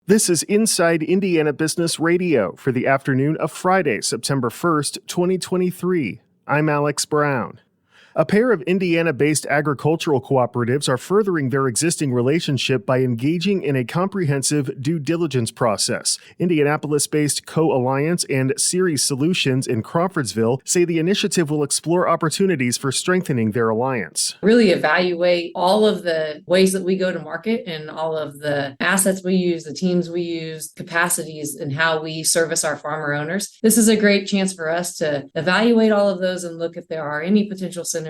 This is Inside Indiana Business Radio for the afternoon of Friday, September 1st, 2023. I'm Alex Brown. A pair of Indiana-based agricultural cooperatives are furthering their existing relationship by engaging in a comprehensive due diligence process. Indianapolis-based Co-Alliance and Ceres Solutions in Crawfordsville say the initiative will explore opportunities for strengthening their alliance. Really evaluate all of the ways that we go to market and all of the assets we use, the teams we use, capacities, and how we service our farmer owners. This is a great chance for us to evaluate all of those and look if there are any potential synergies.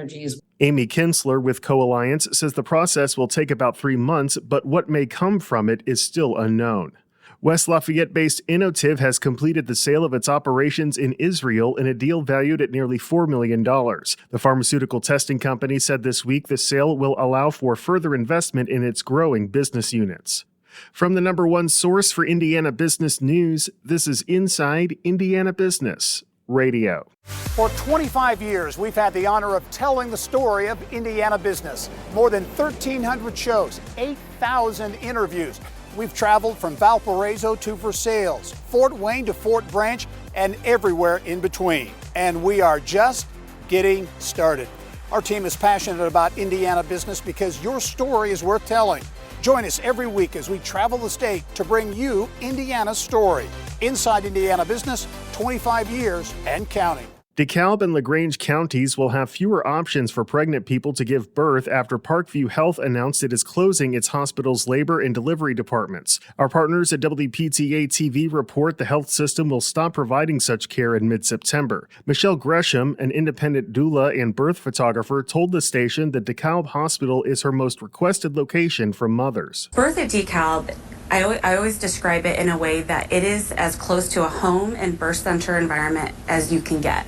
Amy Kinsler with Co-Alliance says the process will take about 3 months, but what may come from it is still unknown. West Lafayette-based Innotiv has completed the sale of its operations in Israel in a deal valued at nearly $4 million. The pharmaceutical testing company said this week the sale will allow for further investment in its growing business units. From the number one source for Indiana business news, this is Inside Indiana Business Radio. For 25 years, we've had the honor of telling the story of Indiana business. More than 1,300 shows, 8,000 interviews. We've traveled from Valparaiso to Versailles, Fort Wayne to Fort Branch, and everywhere in between. And we are just getting started. Our team is passionate about Indiana business because your story is worth telling. Join us every week as we travel the state to bring you Indiana's story. Inside Indiana Business, 25 years and counting. DeKalb and LaGrange counties will have fewer options for pregnant people to give birth after Parkview Health announced it is closing its hospital's labor and delivery departments. Our partners at WPTA TV report the health system will stop providing such care in mid-September. Michelle Gresham, an independent doula and birth photographer, told the station that DeKalb Hospital is her most requested location from mothers. Birth at DeKalb, I always describe it in a way that it is as close to a home and birth center environment as you can get.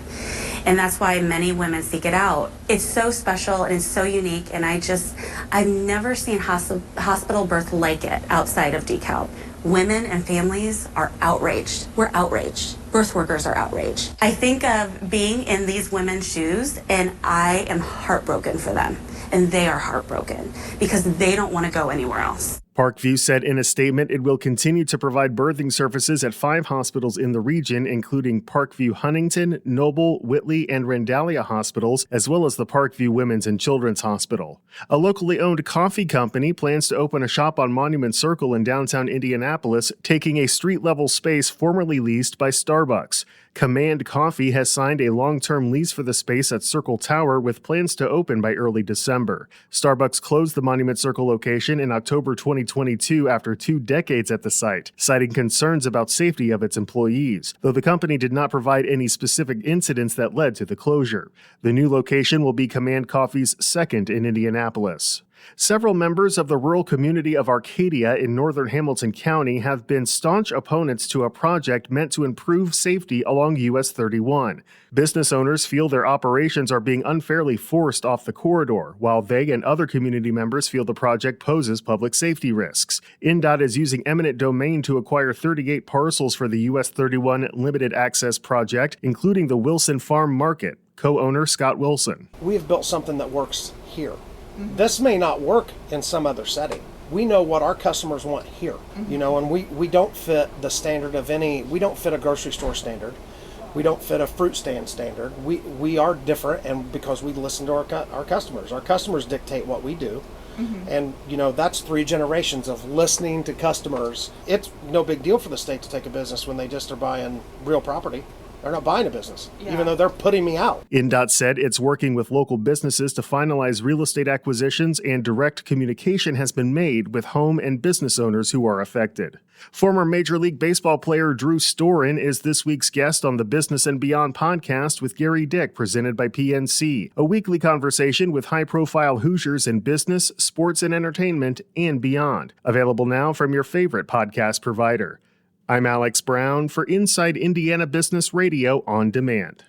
And that's why many women seek it out. It's so special and it's so unique, and I've never seen hospital birth like it outside of DeKalb. Women and families are outraged. We're outraged. Birth workers are outraged. I think of being in these women's shoes, and I am heartbroken for them. And they are heartbroken because they don't want to go anywhere else. Parkview said in a statement it will continue to provide birthing services at 5 hospitals in the region, including Parkview Huntington, Noble, Whitley, and Randalia hospitals, as well as the Parkview Women's and Children's Hospital. A locally owned coffee company plans to open a shop on Monument Circle in downtown Indianapolis, taking a street-level space formerly leased by Starbucks. Command Coffee has signed a long-term lease for the space at Circle Tower with plans to open by early December. Starbucks closed the Monument Circle location in October 2022 after 2 decades at the site, citing concerns about safety of its employees, though the company did not provide any specific incidents that led to the closure. The new location will be Command Coffee's second in Indianapolis. Several members of the rural community of Arcadia in northern Hamilton County have been staunch opponents to a project meant to improve safety along US 31. Business owners feel their operations are being unfairly forced off the corridor, while they and other community members feel the project poses public safety risks. INDOT is using eminent domain to acquire 38 parcels for the US 31 limited access project, including the Wilson Farm Market. Co-owner Scott Wilson. We have built something that works here. This may not work in some other setting. We know what our customers want here, and we don't fit the standard of we don't fit a grocery store standard. We don't fit a fruit stand standard. We are different, and because we listen to our customers. Our customers dictate what we do. And, that's 3 generations of listening to customers. It's no big deal for the state to take a business when they just are buying real property. They're not buying a business, even though they're putting me out. INDOT said it's working with local businesses to finalize real estate acquisitions, and direct communication has been made with home and business owners who are affected. Former Major League Baseball player Drew Storen is this week's guest on the Business and Beyond podcast with Gary Dick, presented by PNC, a weekly conversation with high-profile Hoosiers in business, sports, and entertainment, and beyond. Available now from your favorite podcast provider. I'm Alex Brown for Inside Indiana Business Radio on Demand.